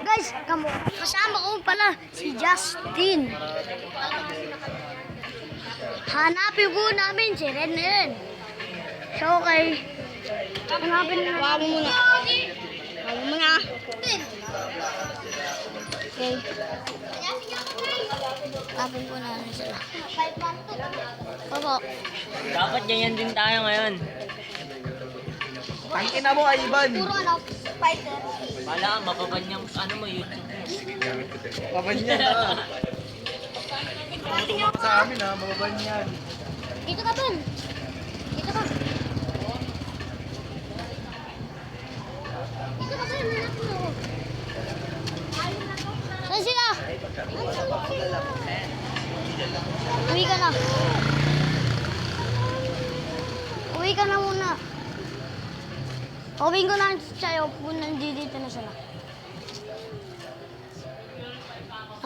guys, kasama ko pala si Justin. Hanapin po namin si Ren. So, okay. Hanapin na. Huwag mo muna. Huwag mo muna. Okay. Hanapin po namin sila. Opo. Dapat ganyan din tayo ngayon. Tangin na mo, Ivan. Puro ano, fighter. Wala, mapaban yung ano mo, YouTube mo. Mababan yan, ha. Tumutok pa sa amin, ha. Mababan yan. Dito ka, Ben. Dito ka. Dito ka, Ben. Hanapin mo ako. Saan sila? Uwi ka na. Uwi ka na muna. Uwi ko na sa'yo kung nandito na sila.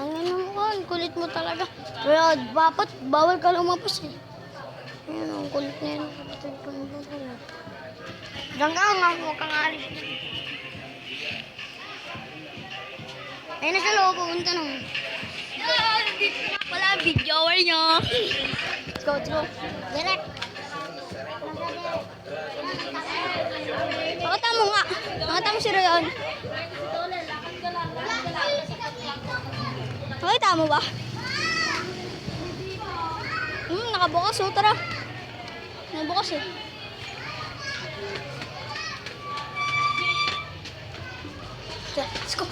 Ang ina mo ka, ang kulit mo talaga. Kaya dapat bawal ka lumapos eh. Ayan, ang kulit na yun. Diyan ka, huwag kang alis. Ayun na sa loob, pupunta na. Wala, videoer nyo. Let's go, let's go. Direct. Pakita mo nga. Pakita mo si Rayon. Pakita mo ba? Nakabukas oh, tara. Nakabukas eh. Let's go.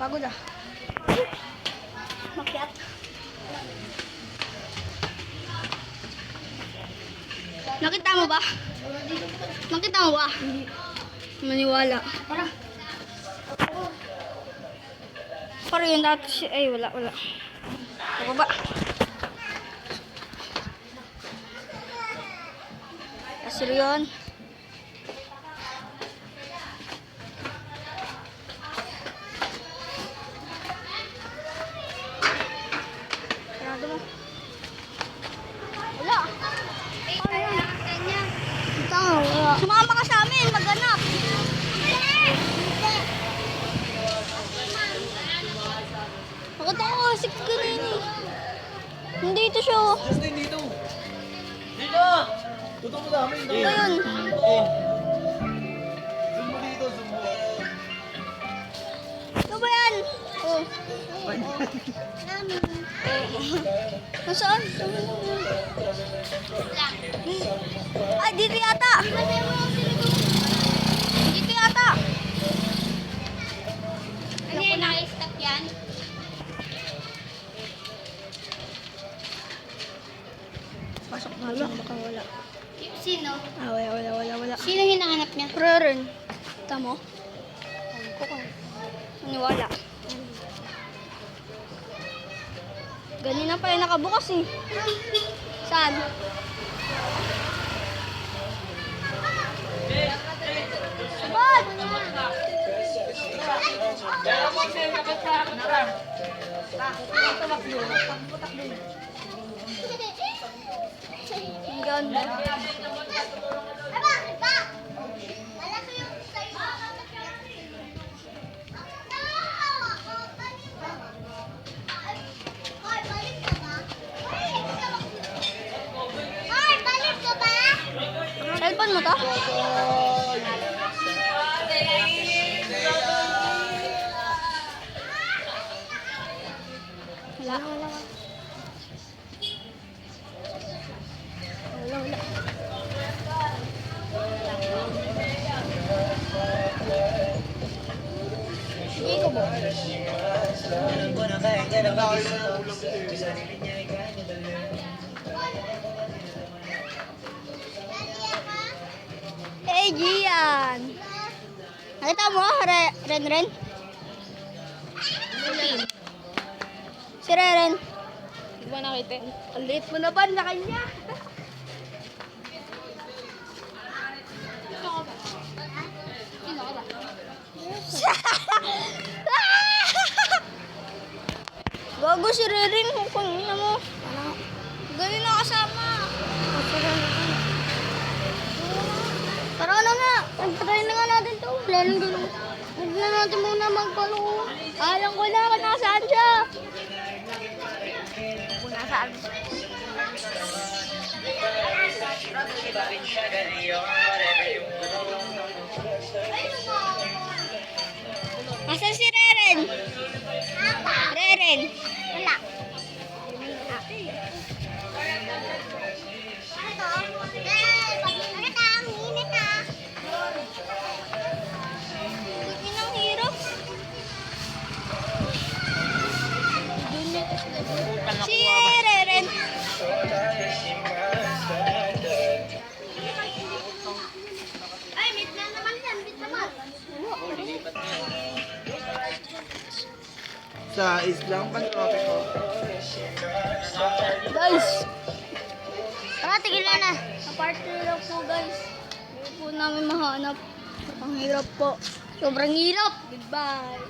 Pagod ah. Makyat. Nakita mo ba? Nakita mo ba? Maniwala. Tara. Pero yun dati ay wala. Baba. Kasi yun. Sarado mo. Wala. Sumama ka sa amin, maghanap. Bakit ako kasik ka rin eh? Nandito siya oh. Justin, dito. Dito! Tutok mo sa amin. Ano yun? Zoom mo dito, zoom mo. Ano ba yan? Oh. Nasaan? Ay, dito yata. Dito yata. Ano yung na-stop yan? Pasok na lang, baka wala. Sino? Ah, wala. Sino hinahanap niya? Pero rin. Tamo? Maniwala. Ganina pa yung nakabukas eh. Saan? Sabat! Ang ganda. Cellphone mo to? Wala. Sige ko ba? Hey, Gian! Nakita mo, Ren? Si Ren. Hindi ba nakita? Ang liit mo na ba na kanya? Sino ka ba? Gago si Rerin, kung ina mo. Ganun na kasama. Tara na nga, nagtry na nga Wala nang ganun. Huwag na natin muna magpalo. Alam ko na kung nasaan siya. Kung nasaan. Asan si Reren? Reren. Wala. Inang hirap. Si Reren. Ay, meet na naman yan. Meet naman. Sa islang Pantropiko. Guys! Tara, tigilan na. Sa party lang po, guys. Hindi po namin mahanap. Ang hirap po. Sobrang hirap. Goodbye.